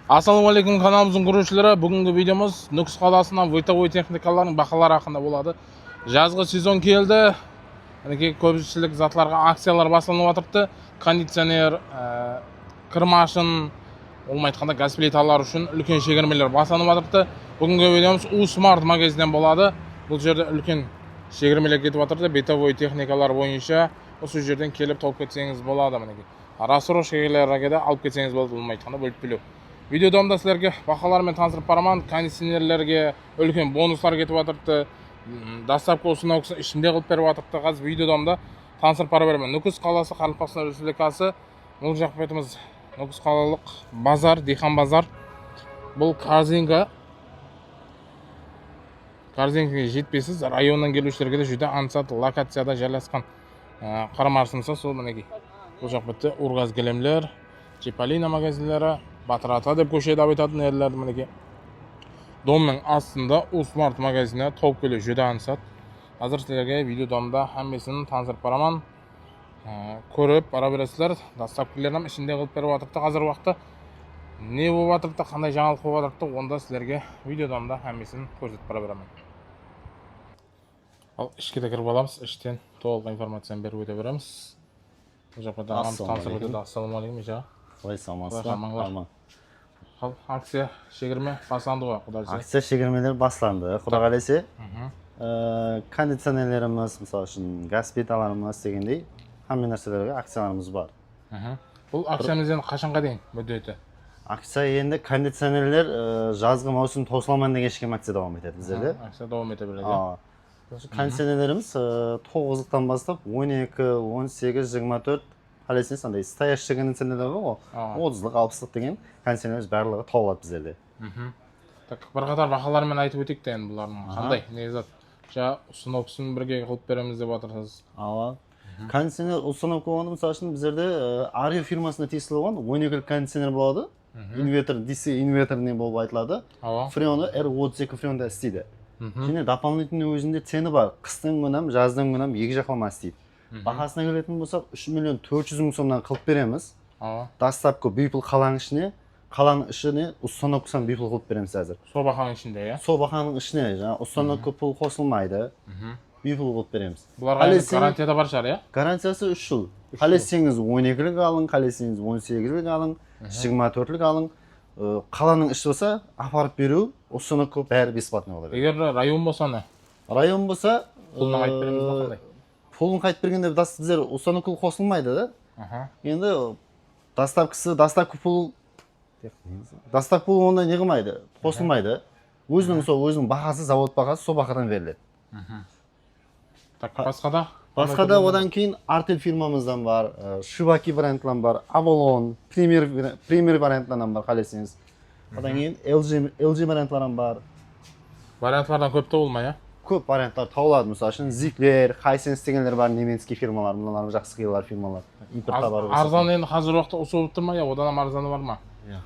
Ассалаумағалейкум, каналымыздың көрушілері. Бүгінгі видеомыз Нүкіс қаласынан бытовой техникалардың бақылары ақында болады. Жазғы сезон келді. Көпшілік затларға акциялар басылынып жатырды. Кондиционер, кірмашын, айтқанда газ плиталар үшін үлкен шегірмелер басылынып жатырды. Бүгінгі видеомыз U-Smart магазиннен болады. Бұл жерде үлкен шегірмелер кетіп жатырды. Бытовой техникалар бойынша осы жерден келіп тауып кетсеңіз болады. Рассрочкаларға да алып кетсеңіз болады. Айтқанда бөліп төлеу. Видеодамда сілерге бақалармен таныстырып бараман. Кондиционерлерге үлкен бонустар кетіп жатырды. Доставка установкасын ішінде қылып беріп жатырды. Қазір видеодамда таныстырып бара беремін. Нүкіс қаласы, Қарақалпақстан Республикасы. Бұл жақ бетіміз Нүкіс қалалық базар, дихан базар. Бұл корзинка. Корзинкаға жетпейсіз. Районнан келушілерге де жүді ансат локацияда жайласқан. Қарамарсынса сол мінекей. Бұл жақ бетте Ургаз Гелемлер, Чиполлино магазинлері, Батырата деп көшеде абайтатын ерлерді мінеке. Домның астында U-Smart магазині тауып келе жүді ансат. Қазір сіздерге видеодамда әммесін таныстырып бараман. Көріп бара бересіздер. Доставкілерім ішінде қылып беріп жатырды. Қазір уақытта не болып жатырды, қандай жаңалық болып жатырды, онда сіздерге видеодамда әммесін көрсетіп бара беремін. Ал ішке де кіріп аламыз. Іштен толық информацияны беріп өте береміз. Бұл жаққа да таныстырып өтеді. Ассалаумағалейкум. Қалайсыз, амансыздар? Акция шегірме басланды ғой, құдай қаласа. Акция шегірмелер басланды. Құдай қаласа. Кондиционерлеріміз, мысалы үшін газ плиталарымыз дегендей, hamma нәрселерге акцияларымыз бар. Бұл акциямыз енді қашанға дейін мүддеті? Акция енді кондиционерлер жазғы маусым таусыламан деген ешкім акция давам етеді біздерде. Акция давам ете береді. Кондиционерлеріміз 9-лықтан бастап 12, 18, 24 қалайсыз, андай стоящий кондиционерлер ғой, 30-лық, 60-лық деген кондиционерлеріміз барлығы тауылады біздерде. Бірқатар бақалармен айтып өтейік те енді бұлардың қандай негізі установкасын бірге қылып береміз деп отырсыз. Кондиционер установка болғанда, мысалы үшін біздерде Арио фирмасына тиесілі болған 12-лік кондиционер болады. Инвертор, DC инверторный болып айтылады. Фреоны R32 фреонда істейді. Және дополнительный өзінде цені бар. Қыстың күнім, жаздың күнім екі жақлама істейді. Бағасына келетін болсақ 3.400.000 сомнан қылып береміз. Доставка бипл қаланың ішіне, қаланың ішіне установкасын бипл қылып береміз әзір. Сол бақаның ішінде, иә? Сол бақаның ішіне, установка пул қосылмайды. Бипл қылып береміз. Бұларға гарантияда бар шығар, иә? Гарантиясы 3 жыл. Қалесеңіз 12-лік алың, қалесеңіз 18-лік алың, 24-лік алың. Қаланың іші болса, апарып беру, установка бәрі бесплатный болады. Егер район болса не? Район болса, пулын қайтып береміз бе қандай? Пулын қайтып бергенде біздер установка қосылмайды да. Енді доставка пул онда не қылмайды, қосылмайды. Өзінің бағасы, завод бағасы сол бақадан беріледі. Басқада одан кейін Артель фирмамыздан бар, Шибаки вариантлан бар, Avalon, Premier вариантлардан бар, қалесіңіз. Одан кейін LG вариантлардан бар. Вариантлардан көп те болмай, иә? Көп варианттар тауылады, мысалы үшін Ziegler, Hisense дегендер бар, немецкий фирмалар, мұналар жақсы қиылар фирмалар. Арзаны енді қазір уақытта осы болып тұр ма, я одан арзаны бар ма?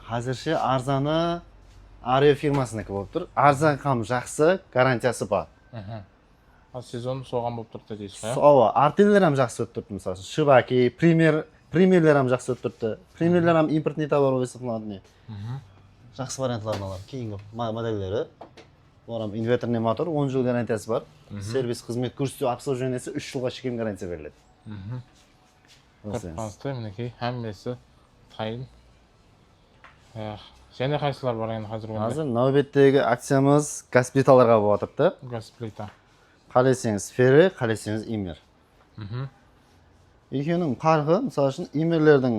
Қазірше арзаны Арио фирмасынікі болып тұр. Арзан қам жақсы, гарантиясы бар. Сезон соған болып тұрды дейсіз, иә? Артеллер ам жақсы өтіп тұрды, мысалы үшін Шибаки, Премьерлер ам жақсы өтіп тұрды. Премьерлер ам импортный товар өсіп қалады. Жақсы вариантларын алады. Кейінгі модельдері. Оларам инверторный мотор, 10 жыл гарантиясы бар. Сервис қызмет көрсету обслуживаниесі 3 жылға шейін гарантия беріледі. Қанысты, мінекей, әммесі тайын. Және қайсылар бар енді қазір өңде? Қазір нәубеттегі акциямыз газ плиталарға болып отырды. Газ плита. Қалесеңіз ферри, қалесеңіз имер. Екеуінің қарғы, мысалы үшін, имерлердің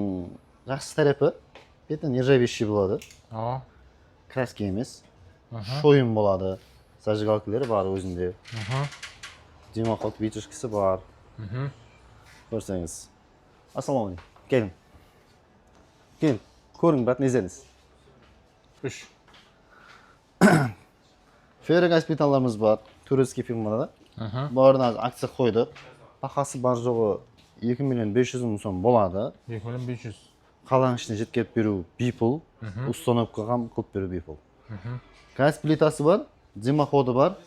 жақсы тарапы бетін нержавейші болады. Краски емес. Шойын болады. Зажигалкілері бар өзінде. Димоход витушкісі бар. Көрсеңіз. Ассалаумағалейкум. Келін. Келін. Көрің, брат, незеріңіз. 3. Ферри газ плиталарымыз бар. Турецкий фирмада да. Бұлардан акция қойды. Бақасы бар жоғы 2.500.000 сом болады. 2.500.000. Қаланың ішіне жеткеп беру бипл. Установкаға қылып беру бипл. Газ плитасы бар, димоходы бар.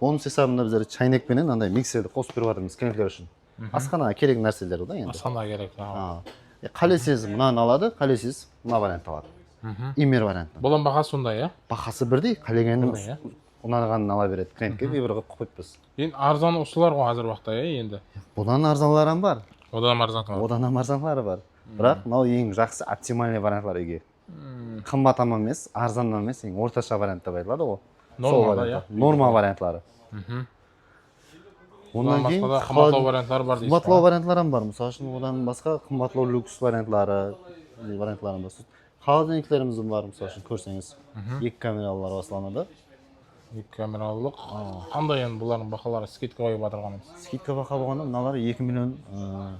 Бонус хесабында біздер чайнекпенен андай миксерді қосып беріп жатырмыз клиенттер үшін. Асханаға керек нәрселер да енді. Асханаға керек. Қалесіз мынаны алады, қалесіз мына вариант алады. Imer варианты. Бұлан бағасы сондай, иә? Бағасы бірдей, қалегеннің Бірдей, ұнағанын ала береді. Клиентке бір қылып қойыппыз. Енді арзан осылар ғой қазір уақытта, иә, енді. Бұдан арзанлары бар. Одан арзан бар. Одан арзанлары бар. Бірақ мынау ең жақсы оптимальный вариантлар үйге. Қымбат емес, арзан емес, ең орташа вариант деп айтылады ғой. Норма, иә. Норма вариантлары. Ондан кейін қымбатлау варианттары бар дейсіз. Қымбатлау вариантлары бар. Мысалы үшін одан басқа қымбатлау люкс вариантлары бар. Холодильниктеріміз бар, мысалы үшін көрсеңіз. 2 камералар басыланады. 2 камералылық. Қандай енді бұлардың бақалары скидка қойып отырғанымыз? Скидка бақа болғанда мыналар 2 миллион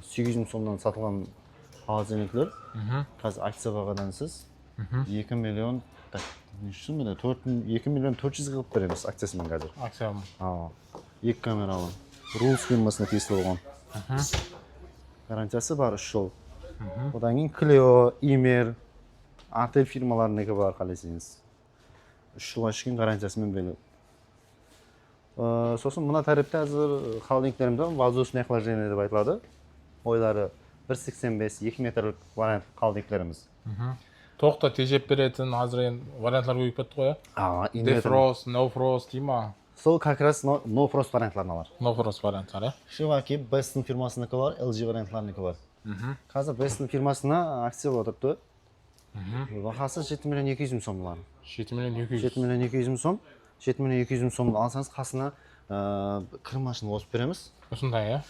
800 мың сомнан сатылған холодильниктер. Қазір акция бағадан сіз 2 миллион 2 миллион 400 қылып береміз акциясымен қазір. Акциямен. 2 камералы. Rules фирмасына тиесілі болған. Гарантиясы бар 3 жыл. Одан кейін Clio, Imer, Artel фирмаларынікі бар қалайсыңыз. 3 жылға шыққан гарантиясымен беріледі. Сосын мына тарифте әзір холодильниктерімді воздушное охлаждение деп айтылады. Ойлары 1,85-2 метрлік вариант холодильниктеріміз. Тоқта тежеп беретін азыр енді вариантлар көйіп кетті ғой, иә? Defrost, No Frost дей ма? Сол как раз No Frost вариантларына бар. No Frost варианттар, иә? Шиваки, Best'in фирмасынікі бар, LG вариантларынікі бар. Қазір Best'in фирмасына акция отырыпты. Бағасы 7 миллион 200 мың сом бұлар. 7 миллион 200. 7 миллион 200 мың сом. 7 миллион 200 мың сомды алсаңыз қасына кір машина қосып береміз. Осындай, иә?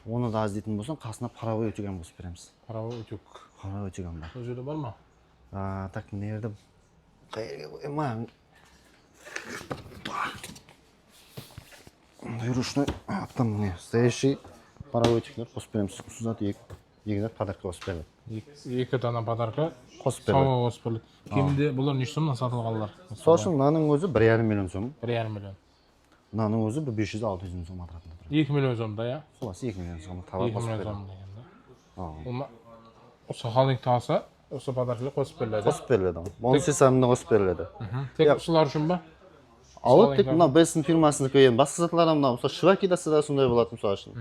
Оны да аздейтін болсаң, қасына паровой өтеген қосып береміз. Паровой өтек. Паровой өтеген бар. Сол жерде бар ма? Так, не жерде? Қайырге қойма. Ручной, там не, стоящий паровой өтекler қосып береміз. Сузат егілер подарка қосып береді. 2 дана подарка қосып береді. Сауға қосып береді. Кемінде бұлар неше сомнан сатылғанлар? Сол үшін мынаның өзі 1,5 миллион сом. 1,5 миллион. Мынаның өзі 500-600 мың сом атыратында тұрады. 2 миллион сомда, иә? Соласы 2 миллион сом. 2 миллион сом дегенде. Осы холодильникті алса, осы подаркалар қосып беріледі. Қосып беріледі. Бонус есебінде қосып беріледі. Тек ұсылар үшін ба? Тек мына Best'in фирмасынікі енді басқа затлар мына Шивакида да сондай болады мысалы үшін.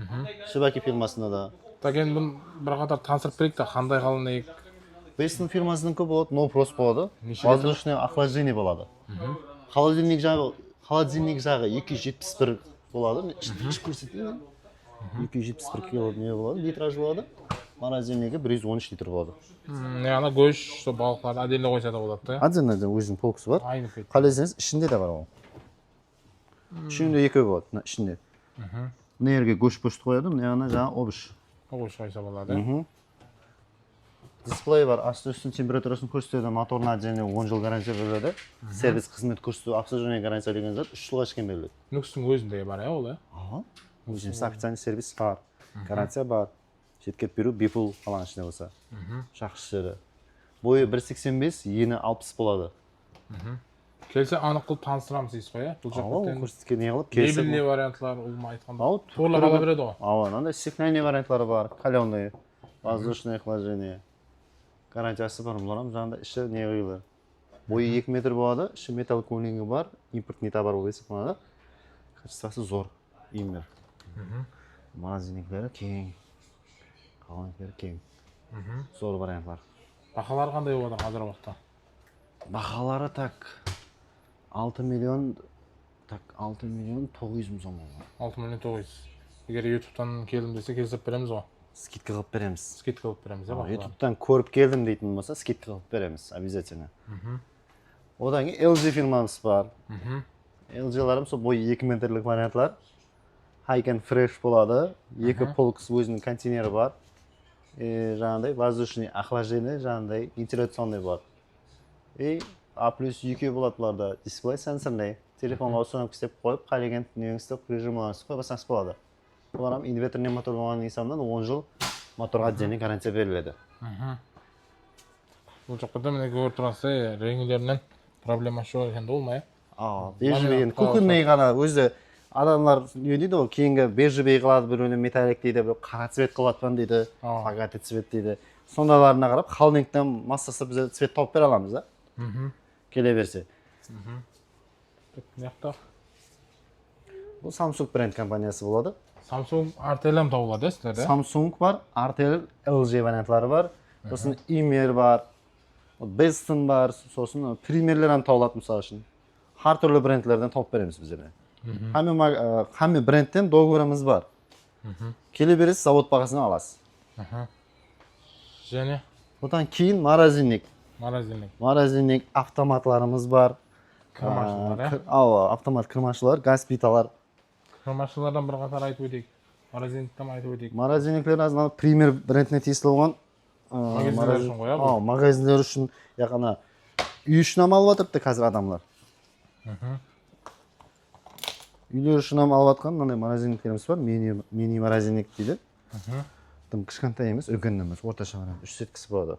Шиваки фирмасында да. Так енді бұны бір қатар таныстырып берейік та, қандай холодильник? Best'in фирмасынікі болады, No Frost болады. Воздушное охлаждение болады. Холодильник жағы 271 болады. Іш көрсетейін. 271 кило не болады, литраж болады. Морозильнигі 113 литр болады. Яғни көш, сол балықтарды отдельно қойса да болады, да? Отдельно өзінің полкасы бар. Қалайсаңыз, ішінде де бар ол. Ішінде екеу болады, ішінде. Мына жерге көш-пөшті қояды, мына жаңа обыш. Обыш қойса болады. Дисплей бар, асты-үстін температурасын көрсетеді, моторына отдельно 10 жыл гарантия беріледі. Сервис қызмет көрсету, обслуживание гарантия деген зат 3 жылға шыққан беріледі. Нүкістің өзінде бар, ол, иә? Өзіміз официальный сервис бар, гарантия бар. Жеткет беру, бипул қалан ішінде болса. Жақсы жері. Бойы 1,85, ені 60 болады. Келсе анық қылып таныстырамыз дейсіз ғой, иә? Бұл жаққа көрсеткен не қылып келсе. Мебельный вариантлар, ұлма айтқанда. Торлап ала береді ғой. Мынандай стеклянный вариантлары бар, каленый, воздушное охлаждение. Гарантиясы бар, бұларым жаңында іші не қойылы. Бойы 2 метр болады, іші металл көлінгі бар, импортный товар болып есептеледі. Качествосы зор, Imer. Морозильниктері кең. Холодильниктері кең. Зор вариантлар. Бақалары қандай болады қазір уақытта? Бақалары так 6 миллион 900 мың сом болды. 6 миллион 900. Егер YouTube-тан келдім десе келсеп береміз ғой. Скидка қылып береміз. Скидка қылып береміз, иә? YouTube-тан көріп келдім дейтін болса, скидка қылып береміз, обязательно. Одан кейін LG фирмамыз бар. LG-ларым сол бойы 2 метрлік вариантлар. High and Fresh болады. 2 полкасы өзінің контейнері бар. Жаңағыдай воздушный охлаждение, жаңағыдай вентиляционный бар. A+2 болады бұларда. Дисплей сенсорный. Телефонға установка істеп қойып, қалеген неңіз істеп режималарыңыз қойбасаңыз болады. Бұларым инверторный мотор болған есебінен 10 жыл моторға отдельный гарантия беріледі. Бұл жақта міне көріп тұрасыз, реңгілерінен проблема жоқ екенде болмай. Бежевый енді кухонный ғана өзі адамдар не дейді ғой, кейінгі бежевый қылады, біреуіне металлик дейді, бір қара цвет қылатпан дейді, богатый цвет дейді. Сондайларына қарап, холодильниктен массасы біз цвет тауып бере аламыз, да? Келе берсе. Бұл Samsung бренд компаниясы болады. Samsung Artel-ем табылады, сіздерде? Samsung бар, Artel, LG вариантлары бар. Сосын Imer бар. Beston бар, сосын примерлерін табылады мысалы үшін. Har түрлі брендтерден тауып береміз біз жерде. Хамме брендтен договорымыз бар. Келе бересіз, завод бағасына аласыз. Және? Одан кейін морозильник. Морозильник автоматларымыз бар. Кірмашылар, автомат кірмашылар, газ плиталар. Кірмашылардан бір қатар айтып өтейік. Морозильниктен айтып өтейік. Морозильниклер азынан пример брендіне тиесілі болған. Магазиндер үшін ғой, бұл? Магазиндер үшін, яғана үй үшін алып жатырды қазір адамлар. Үйлер үшін алып жатқан мынандай морозильниктеріміз бар, мини морозильник дейді. Тым кішкентай емес, үлкен емес, орташа ғана 3 кісі болады.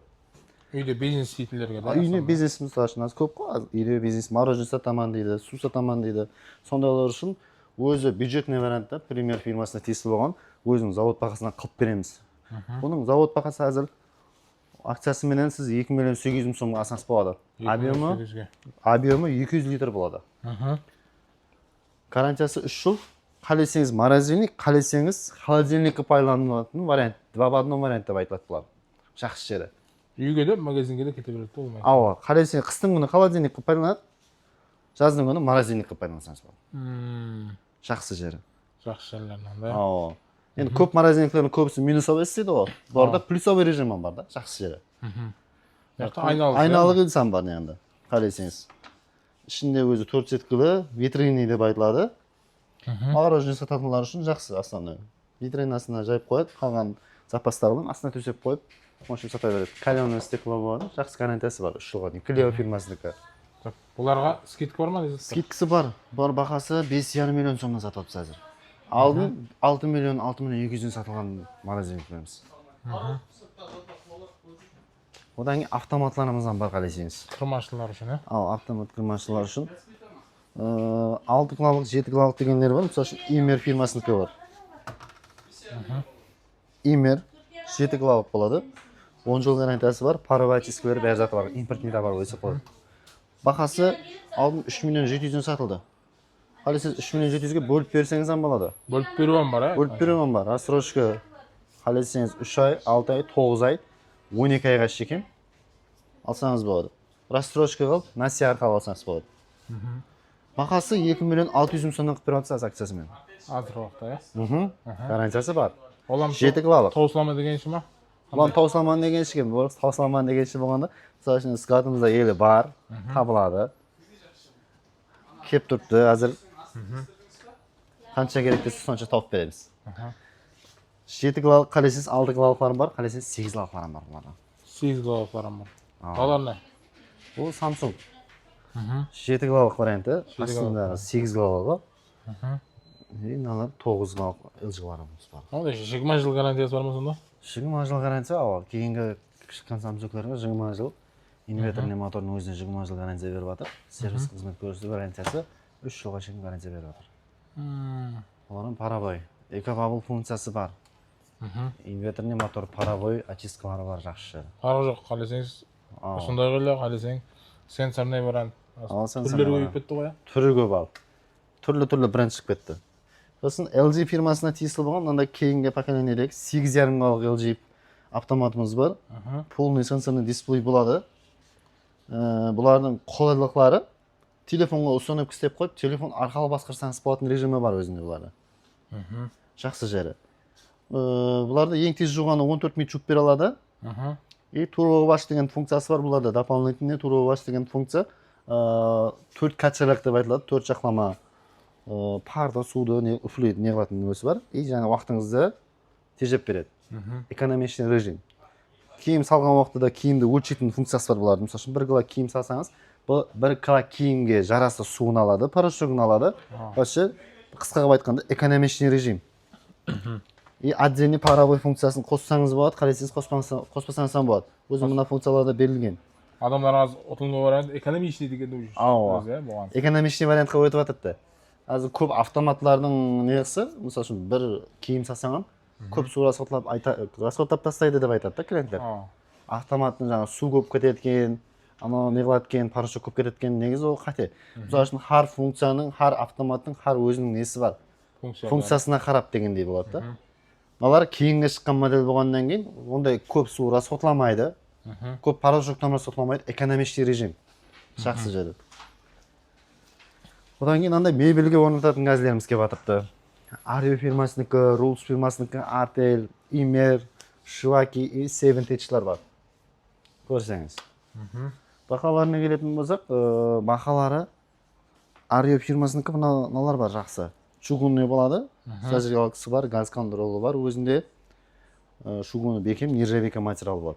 Үйде бизнес істейтіндерге да. Үйде бизнесіміз ашыназ көп қой. Үйде бизнес мороженое сатаман дейді, су сатаман дейді. Сондайлар үшін өзі бюджетный вариантта пример фирмасына тиесілі болған өзінің завод бағасынан қылып береміз. Оның завод бағасы әзір акциясыменен сіз 2 миллион 800 мың сомға алсаңыз болады. Объемы 200 литр болады. Гарантиясы 3 жыл. Қалесеңіз морозильник, қалесеңіз холодильникті пайдаланатын вариант, два в одном вариант деп айтылады бұлар. Жақсы жері. Үйге де, магазинге де кете береді болмайды. Қалесеңіз қыстың күні холодильникті пайдаланады, жаздың күні морозильникті пайдалансаңыз болады. Жақсы жері. Жақсы жерлерінен да. Енді көп морозильниклердің көбісі минусовый істейді ғой. Бұларда плюсовый режимі бар да, жақсы жері. Айналық ілсан бар енді, қалесеңіз. Ішінде өзі 4 сеткілі, витринный деп айтылады. Мороженое сататынлар үшін жақсы основной. Витринасына жайып қойып, қалған запастарын астына төсеп қойып, машин сата береді. Каленое стекло болады, жақсы гарантиясы бар 3 жылға дейін. Клео фирмасынікі. Бұларға скидка бар ма? Скидкасы бар. Бұлар бағасы 5,5 миллион сомнан сатылыпты қазір. Алдын 6 миллион 200 сатылған морозильниктеріміз. Одан кейін автоматларымыздан бар қалесеңіз. Кірмашылар үшін, автомат кірмашылар үшін. 6 килолық, 7 килолық дегендер бар. Мысалы үшін Имер фирмасыныкі бар. Имер 7 килолық болады. 10 жыл гарантиясы бар. Паровая тискілері бәрі заты бар. Импортный товар ойсы қойды. Бағасы алдын 3 миллион 700 сатылды. Халі сіз 3 миллион 700-ге бөліп берсеңіз болады. Бөліп беруім бар, Бөліп беруім бар. Рассрочка халі сіз 3 ай, 6 ай, 9 ай, 12 айға шекем алсаңыз болады. Рассрочка қалып, насия арқалы алсаңыз болады. Бағасы 2 миллион 600 мың сомнан қып беріп жатсыз акциясымен. Азыр уақытта, Гарантиясы бар. 7 килолық. Тауыслама деген ші ма? Олам тауысламан деген ші кем. Тауысламан деген ші болғанда, мысалы үшін складымызда елі бар, табылады. Кеп тұрды, әзір. Қанша керек десе сонша тауып береміз. 7 килолық қалесіз, 6 килолықларым бар, қалесіз 8 килолықларым бар. 8 килолықларым бар. Олар не? Ол Samsung. 7 килолық варианты, астында 8 килолығы. Мыналар 9 килолық LG-ларымыз бар. 20 жыл гарантиясы бар ма сонда? 20 жыл гарантия, кейінгі шыққан Samsung-ларға 20 жыл инверторный моторның өзіне 20 жыл гарантия беріп жатыр. Сервис қызмет көрсету гарантиясы 3 жылға шейін гарантия беріп жатыр. Олардың парабой, экобабл функциясы бар. Инверторный мотор, парабой, очисткалары бар жақсы. Пара жоқ, қалесеңіз, сондай қылы, қалесең, сенсорный вариант. Түрлері көйіп кетті ғой? Түрі көп ал. Түрлі бренд шығып кетті. Сосын LG фирмасына тиесілі болған, мынандай кейінгі поколениедегі 8,5 килолық LG автоматымыз бар. Полный сенсорный дисплей болады. Бұлардың қолайлылықтары телефонға установка істеп қойып, телефон арқалы басқарсаңыз болатын режимі бар өзінде бұларды. Жақсы жері. Бұларды ең тез жуғаны 14 минут жуып бере алады. И турбоваш деген функциясы бар бұларда. Дополнительный турбоваш деген функция 4 качалак деп айтылады, 4 жақлама парды, суды үфлейді, не қылатын өсі бар. И жаңа уақытыңызды тежеп береді. Экономичный режим. Киім салған уақытта киімді өлшейтін функциясы бар бұлардың. Мысалы үшін 1 кило киім салсаңыз, бұл 1 кило киімге жарасы суын алады, порошогын алады. Осы қысқаға айтқанда экономичный режим. И отдельный паровой функциясын қоссаңыз болады, қалесеңіз қоспасаңыз болады. Өзі мына функцияларда берілген. Адамдар аз ұтылғы вариант экономичный дегенде уже. Экономичный вариантқа өтіп жатырды. Азыр көп автоматлардың несі, мысалы үшін бір киім салсаңыз, көп су расходтап тастайды деп айтады да клиенттер. Автоматтың жаңа су көп кететкен, анау не қылаткен, порошок көп кететкен, негізі ол қате. Мысалы үшін har функцияның, har автоматтың, har өзінің несі бар. Функциясына қарап дегендей болады да. Олар кейінгі шыққан модель болғаннан кейін, ондай көп су расходламайды. Көп порошоктан сатылмайды, экономичный режим. Жақсы жері. Одан кейін андай мебельге орнататын газлеріміз келіп жатырды. Арвио фирмасынікі, Рулс фирмасынікі, Артель, Имер, Шиваки и Севентечлер бар. Көрсеңіз. Бақаларына келетін болсақ, бақалары Арвио фирмасынікі мыналар бар жақсы. Чугунный болады, зажигалкасы бар, газ кондыролы бар, өзінде шугуны бекем, нержавейка материалы бар.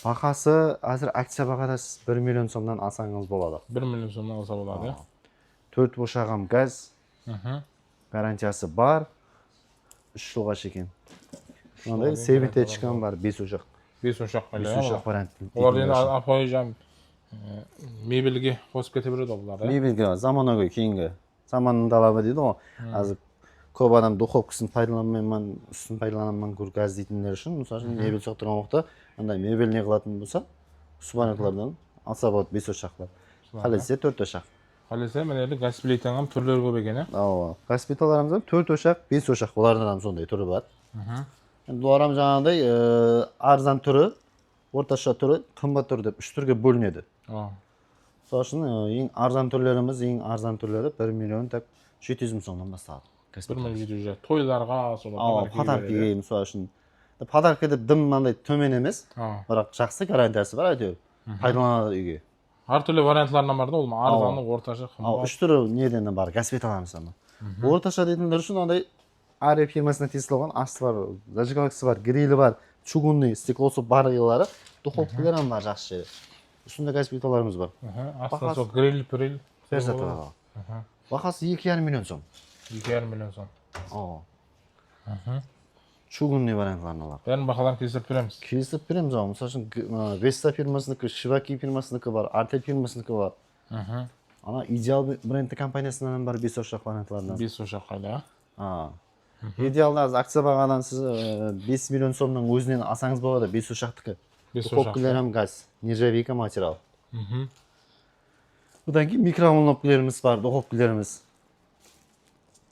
Бақасы әзір акция бағада 1 миллион сомнан алсаңыз болады. 1 миллион сомнан алса болады. 4 бошағам газ, гарантиясы бар, 3 жылға шекен. Ондай Севентечкам бар, 5 ошақ. 5 ошақ бар. 5 ошақ вариант. Олар енді апайы жам мебельге қосып кете береді олар. Мебельге заманауи кейінгі. Заманның талабы дейді ғой. Азыр көп адам духовкасын пайдаланмаймын, үстін пайдаланамын көр газ дейтіндер үшін, мысалы үшін мебель соқтырған уақытта андай мебель не қылатын болса, субанеклардан алса болады 5 ошақ бар. Қалесе 4 ошақ. Қалесе міне газ плитаның түрлері көп екен, Ооба. Газ плиталарымыз 4 ошақ, 5 ошақ. Олардан сондай түрі бар. Енді оларым жаңағыдай арзан түрі, орташа түрі, қымбат түрі деп 3 түрге бөлінеді. Сол үшін ең арзан түрлеріміз, ең арзан түрлері 1 миллион так 700 мың сомнан басталады. 1 миллион 700 тойларға, подаркиге, мысалы үшін. Подарка деп дым мынандай төмен емес, бірақ жақсы гарантиясы бар әйтеуір. Пайдаланады үйге. Әр түрлі вариантларынан бар да, ол арзаны, орташа, қымбат. 3 түрі неден бар, газ плиталарымыз бар. Орташа дейтіндер үшін андай Ария фирмасына тиесілі асты бар, зажигалкасы бар, грилі бар, чугунный, стеклосы барылары, духовкалар бар жақсы жері. Үстінде газ плиталарымыз бар. Астынан сол гриль. Бақасы 2,5 миллион сом. 2,5 миллион сом. Чугунный вариантларын алар. Бәрін бақаларын келісіп береміз. Келісіп береміз. Мысалы үшін Веста фирмасынікі, Шиваки фирмасынікі бар, Артель фирмасынікі бар. Ана Идеал брендті компаниясынан бар 5 ошақ вариантларынан. 5 ошақ қайда? Идеалда акция бағадан сіз 5 миллион сомның өзінен алсаңыз болады, 5 ошақтікі. Духовкаларым газ, нержавейка материал. Одан кейін микроволновкаларымыз бар, духовкаларымыз.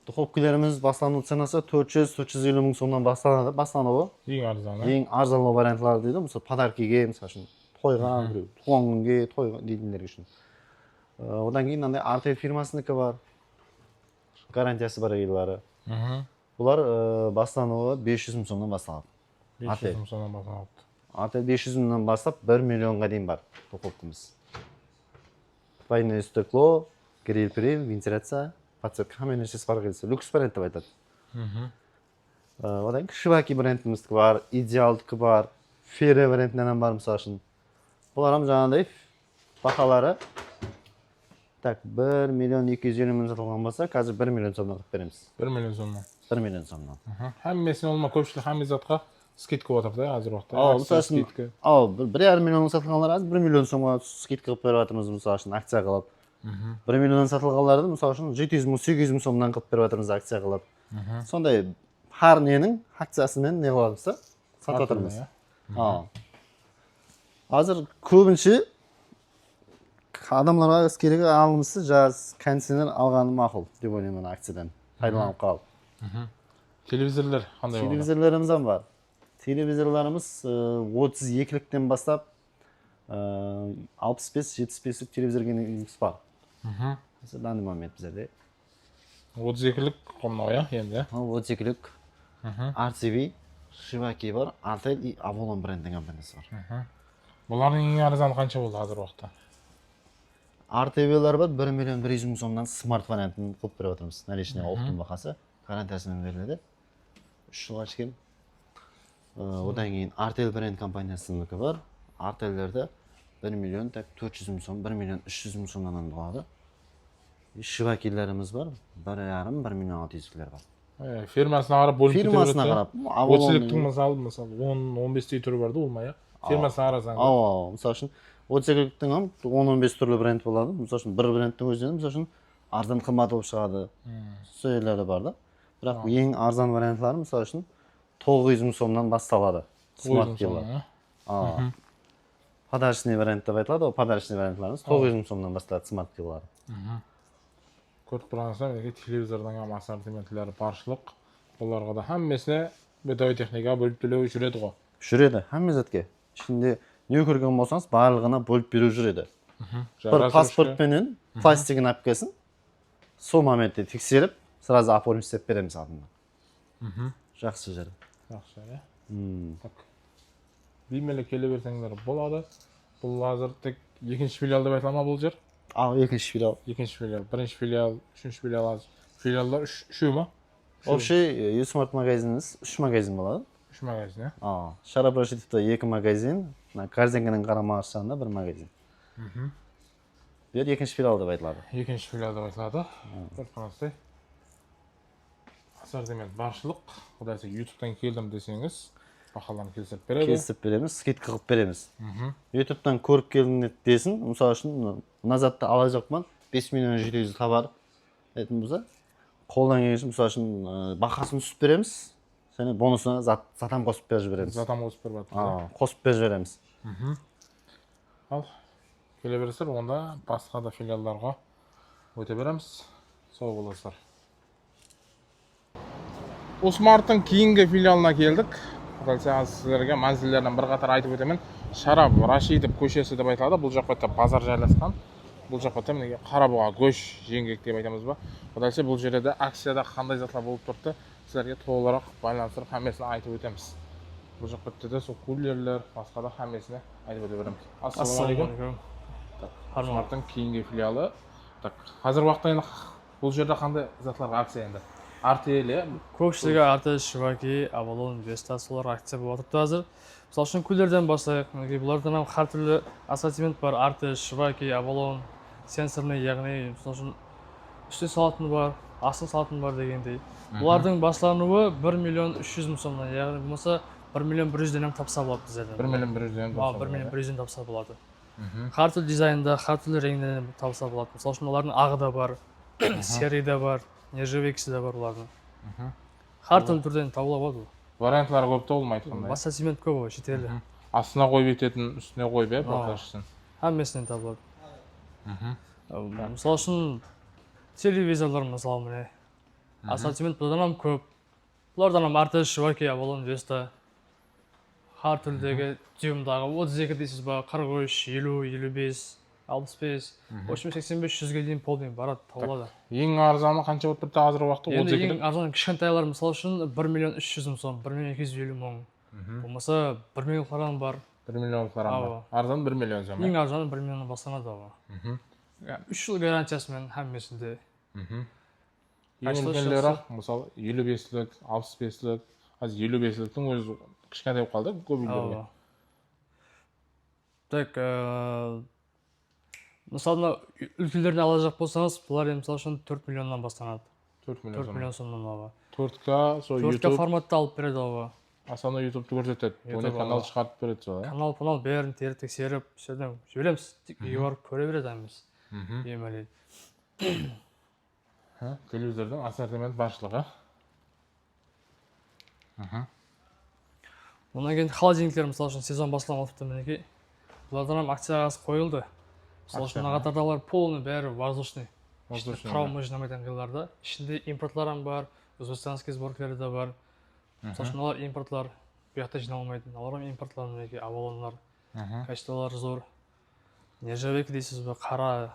Духовкаларымыз басталу ценасы 400-450 мың сомнан басталады. Басталуы ең арзаны. Ең арзанлы вариантлар дейді. Мысалы подаркиге, мысалы үшін тойға, туған күнге, тойға дейтіндер үшін. Одан кейін андай Артель фирмасынікі бар. Гарантиясы бар елдері. Бұлар басталуы 500 мың сомнан басталады. 500 мың сомнан басталады. Артель 500 мыңнан бастап 1 миллионға дейін бар духовкамыз. Двойное стекло, гриль-приль, вентиляция, подсветка, хаммен нәрсесі бар келсе, люкс бренд деп айтады. Одан Шиваки брендіміздікі бар, Идеалдікі бар, Ферре брендінен бар мысалы үшін. Бұларым жаңағыдай бақалары 1 миллион 250 мың сатылған болса, қазір 1 миллион сомнан қып береміз. 1 миллион сомнан. 1 миллион сомнан. Әммесіне олма көпшілік әмме затқа скидка отыр да, қазір уақытта. Мысалы үшін 1,5 миллионның сатылғанлар аз 1 миллион сомға скидка қылып беріп жатырмыз, мысалы үшін акция қылып. 1 миллионнан сатылғанларды мысалы үшін 700 мың 800 мың сомнан қылып беріп жатырмыз акция қылып. Сондай har ненің акциясымен не қыламыз да, сатып жатырмыз. Қазір көбінше адамларға керегі алымысы жаз кондиционер алғаны мақұл деп ойлаймын акциядан пайдаланып қалып. Телевизорлар қандай бар? Телевизорларымыз бар. Телевизорларымыз 32-ліктен бастап 65-75-лік телевизоргеніміз бар. Осы данный момент біздерде. 32-лік қомнау, енді? 32-лік RCV, Шиваки бар, Артель и Avalon брендінің компаниясы бар. Бұлардың ең арзаны қанша болды қазір уақытта? RTV-лар бар, 1 миллион 100 мың сомнан смарт вариантын қылып беріп отырмыз. Наличный оптом бақасы, гарантиясымен беріледі. 3 жылға шекен. Одан кейін Артель бренд компаниясынікі бар. Артельдерді 1 миллион 400 мың сом, 1 миллион 300 мың сомнан болады. Шивакилеріміз бар, 1,5-1 миллион 600-лер бар. Фирмасына қарап бөліп кетіп Фирмасына қарап. 30-ліктің мысалы 10-15 түрі барды олмай, фирмасына қарасаң. Мысалы үшін 32-ліктің 10-15 түрлі бренд болады. Мысалы үшін бір брендтің өзінен мысалы үшін арзан қымбат болып шығады. Сөйлері бар да. Бірақ ең арзан вариантлары мысалы үшін 900 мың сомнан басталады. Смарт келер. Подарочный вариант деп айтылады, подарочный вариантларымыз 900 мың сомнан басталады смарт келер. Көріп тұрғаныңызда телевизордан ассортименттері баршылық. Оларға да әммесіне бетауи техника бөліп төлеу жүреді ғой. Жүреді, әмме затке. Ішінде не көрген болсаңыз барлығына бөліп беріп жүреді. Бір паспорт менен пластигін алып келсін, сол моментте тексеріп, сразу оформить істеп береміз алдында. Жақсы жері. Жақсы, так. Беймелі келе берсеңдер болады. Бұл қазір тек екінші филиал деп айтыла ма бұл жер? Екінші филиал. Екінші филиал, бірінші филиал, үшінші филиал аз. Филиалдар үшеу ма? Вообще, Юсмарт магазиніміз 3 магазин болады. 3 магазин, Шарап Рашидовта 2 магазин, Корзинканың қарама-қарсысында 1 магазин. Бұл екінші филиал деп айтылады. Екінші филиал деп айтылады. Көріп ассортимент баршылық. Құдайсы YouTube-тан келдім десеңіз, бақаларын келісіп береді. Келісіп береміз, скидка қылып береміз. YouTube-тан көріп келдім десін, мысалы үшін мына затты ала жоқпын, 5 миллион 700 табар етін болса, қолдан келген мысалы үшін бақасын түсіп береміз, және бонусына затам қосып беріп жібереміз. Затам қосып беріп жатырсыз. Қосып беріп жібереміз. Ал келе бересіздер, онда басқа да филиалдарға өте береміз. Сау боласыздар. Усмарттың кейінгі филиалына келдік. Сіздерге манзилдерінен бір қатар айтып өтемін. Шарап Рашидов көшесі деп айтылады. Бұл жақта базар жайласқан. Бұл жақта мінеге Қарабұға көш жеңгек деп айтамыз ба. Құдайсы бұл жерде акцияда қандай затлар болып тұрды, сіздерге толығырақ байланыстырып хаммесін айтып өтеміз. Бұл жақта да сол кулерлер, басқа да хаммесіне айтып өте береміз. Ассалаумағалейкум. Усмарттың кейінгі филиалы. Қазір уақытта бұл жерде қандай затларға акция енді? Артелі. Көпшілігі арты, шываки, авалон, веста, солар акция болып отырды қазір. Мысалы үшін күлдерден бастайық. Бұлардан har түрлі ассортимент бар. Арты, шываки, авалон, сенсорный, яғни мысалы үшін үсте салатын бар, астын салатын бар дегендей. Бұлардың баслануы 1 миллион 300 мың сомнан, яғни болмаса 1 миллион 100-ден тапса болады біздерден. 1 миллион 100-ден тапса болады. 1 миллион 100-ден тапса болады. Har түрлі дизайнда, har түрлі реңден тапса болады. Мысалы үшін олардың ағы да бар, серый да бар, нержавейкісі де бар олардың. Har түрлі түрден табыла болады. Вариантлар көп болмайды қандай? Ассортимент көп ғой, шетелде. Астына қойып ететін, үстіне қойып е, бақашысын. Хаммесінен табылады. Мысалы үшін телевизорлар мысалы міне. Ассортимент бұлардан көп. Бұлардан арты, шываки, авалон, веста. Har түрдегі дюймдағы 32 дейсіз ба, 43, 50, 55, 65, 85-100-ге дейін полмен барады, табылады. Ең арзаны қанша болып тұрды қазір уақытта? Енді ең арзаны кішкентайлар мысалы үшін 1 миллион 300 мың сом, 1 миллион 250 мың. Болмаса 1 миллион қаран бар. 1 миллион қаран бар. Арзан 1 миллион сом. Ең арзаны 1 миллионнан басталады. 3 жыл гарантиясымен хаммесінде. Ең үлкендері мысалы 55-лік, 65-лік, қазір 55-ліктің өзі кішкентай болып қалды көп үйлерге. Так, мысалы үлкендеріне ала жақ болсаңыз, бұлар мысалы үшін 4 миллионнан басталады. 4 миллион сомнан алады. 4К, сол YouTube. 4К форматта алып береді алға. Асаны YouTube-ты көрсетеді. Оны канал шығарып береді сол. Канал бәрін теріп тексеріп, сөйден жібереміз. Тек үйге барып көре береді әміз. Емелейді. Телевизордың ассортимент баршылығы. Онан кейін холодильниктер мысалы үшін сезон басылған отырды мінекей. Бұлардан акцияға қойылды. Мысалы үшін ағатардалар полный бәрі воздушный. Травма жинамайтын қиларда. Ішінде импортларым бар, өзбекстанский сборкалары да бар. Мысалы үшін олар импортлар, бұяқта жиналмайтын. Оларым импортлар мінекей, авалонлар, качестволар зор. Нержавейка дейсіз бі, қара,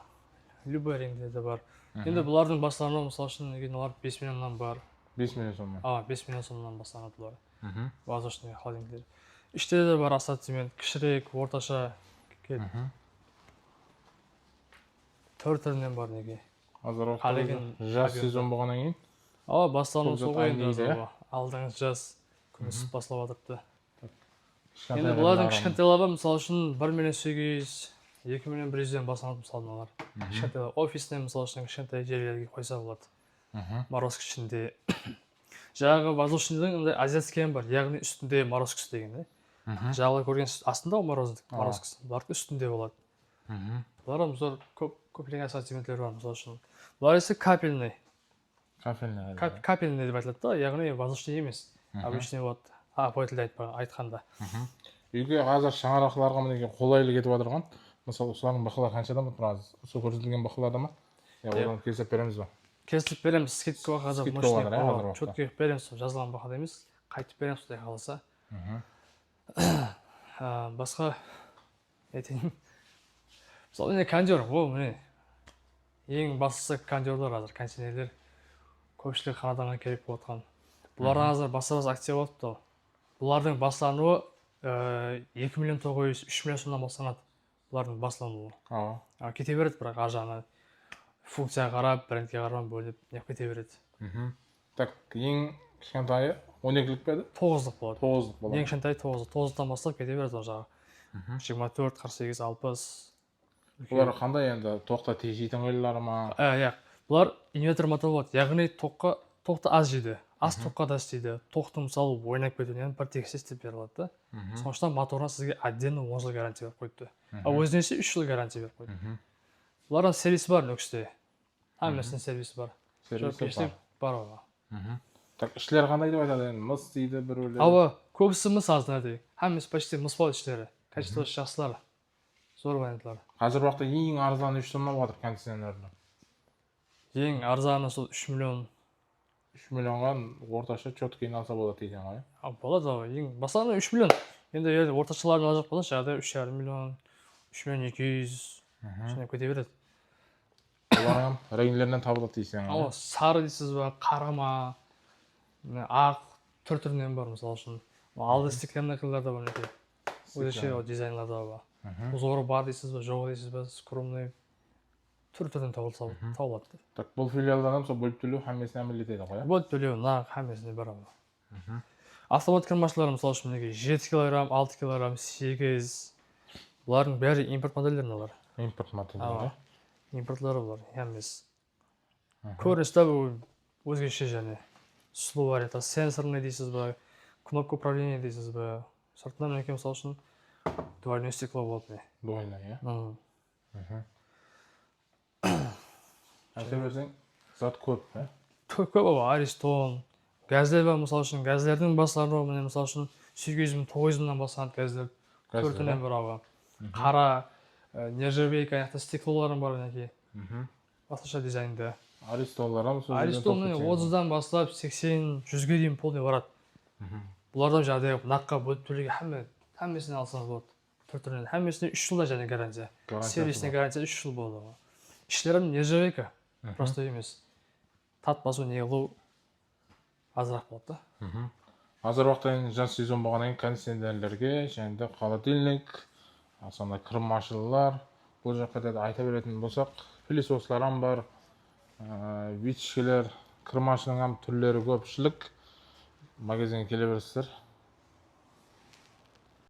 любой реңде де бар. Енді бұлардың бастарына мысалы үшін олар 5 миллионнан бар. 5 миллион сомнан? 5 миллион сомнан бастарына бұлар. Воздушный холодильниктер. Іште де бар ассортимент, кішірек, орташа кет. 4 түрінен бар неге. Азыр уақытта жаз сезон болғаннан кейін? Басталуы сол ғой. Алдыңыз жаз күні басылап жатырды. Енді бұлардың кішкентайлары мысалы үшін 1 миллион 800, 2 миллион 100-ден басталады мысалы олар. Кішкентайлар офисіне мысалы үшін кішкентай жерлерге қойса болады. Морозк ішінде. Жаңағы воздушныйдың азиатский бар, яғни үстінде морозкысы деген. Жаңағы көрген астында морозкысы, бұлардың үстінде болады. Бұлар мұздар көптеген ассортименттер бар мысалы үшін. Бұлар есе капельный. Капельный деп айтылады да, яғни воздушный емес. Обычный болады. По тілде айтқанда. Үйге қазір шаңырақларға мінеге қолайлы кетіп отырған. Мысалы, солардың бақылары қаншадан тұрады? Сол көрсетілген бақыларда ма? Одан келсеп береміз ба? Келсіп береміз, скидка қазір мощный. Чөтке береміз, жазылған бақыда емес. Қайтып береміз, содай қаласа. Басқа мысалы міне кондер ғой міне ең бастысы кондерлер қазір кондиционерлер көпшілік қанадаған керек болып жатқан. Бұлардан қазір басқа акция болыпты. Бұлардың баслануы 2 миллион 900 3 миллион сомнан басталады. Бұлардың баслануы. Кете береді бірақ ар жағына функцияға қарап, брендке қарап бөліп неғып кете береді. Так, ең кішкентайы 12-лік пе еді? 9-лық болады. 9-лық болады. Ең кішкентайы 9-лықтан бастап кете береді ол жағы. 24, 48, 60. Бұлар қандай енді тоқта тез жейтін қойлары ма? Бұлар инвертор мотор болады. Яғни тоқты аз жейді. Аз тоққа да істейді. Тоқты мысалы ойнап кетуінен бір текст істеп беріледі. Сондықтан моторына сізге отдельно 10 жыл гарантия беріп қойды. Ал өзіне 3 жыл гарантия беріп қойды. Бұлардың сервисі бар Нүкісте. Әмесінің сервисі бар. Сервисі бар оға. Так, ішлер қандай деп айтады енді? Мыс дейді біреулер. Ава, көбісі мыс азынады. Әмес почти мыс болады ішлері. Качествосы жақсылар. Зор вариантлар. Қазір уақытта ең арзаны 3 сомнан жатыр кондиционерлер. Ең арзаны сол 3 миллион. 3 миллионға орташа четкийін алса болады екен ғой. Болады ғой. Ең басаны 3 миллион. Енді орташаларын алжақ болса, жағдай 3,5 миллион, 3 миллион 200. Шыны көте береді. Оларың рейнлерінен табылады дейсің ғой. Сары дейсіз ба, қарама, ақ түр-түрінен бар мысалы үшін. Алды стеклянный қылдар да бар неке. Өзінше дизайнлар да бар. Узоры бар дейсіз ба, жоқ дейсіз ба, скромный түр-түрден табылады. Так, бұл филиалдан сол бөліп төлеу хаммесіне әмелетеді ғой? Бөліп төлеу, хаммесіне бар. Автомат кірмашылары мысалы үшін 7 килограмм, 6 килограмм, 8. Бұлардың бәрі импорт модельдерін олар. Импорт модельдері? Импортлары бұлар, хаммес. Көріністі өзгеше және. Сұлу варианты, сенсорный дейсіз ба, кнопка управления дейсіз ба. Сыртынан мінеке мысалы үшін двойное стекло болады. Двойное, иә? Айта берсең, зат көп, ә? Көп ба, Аристон, газлер ба, мысалы үшін, газлердің баслары ба, мысалы үшін 800 900-нан басланады газлер. Төртінен бір ава. Қара, нержавейка, аяқты стеклоларын бар мінеке. Басқаша дизайнда. Аристонлар ма? Аристонның 30-дан бастап 80-100-ге дейін полный барады. Бұлардан жағдай наққа бөліп төлеге әммесіне алсаңыз болады. Төртінен әммесіне 3 жылда және гарантия. Сервисіне гарантия 3 жыл болды. Ішлерім нержавейка. Просто емес. Тат басу неғылу азырақ болады. Азыр уақытта жаз сезон болғаннан кондиционерлерге және де холодильник, сонда кірмашылар, бұл жаққа да айта беретін болсақ, пылесостар бар, вичкелер, кірмашының түрлері көпшілік. Магазинге келе бересіздер.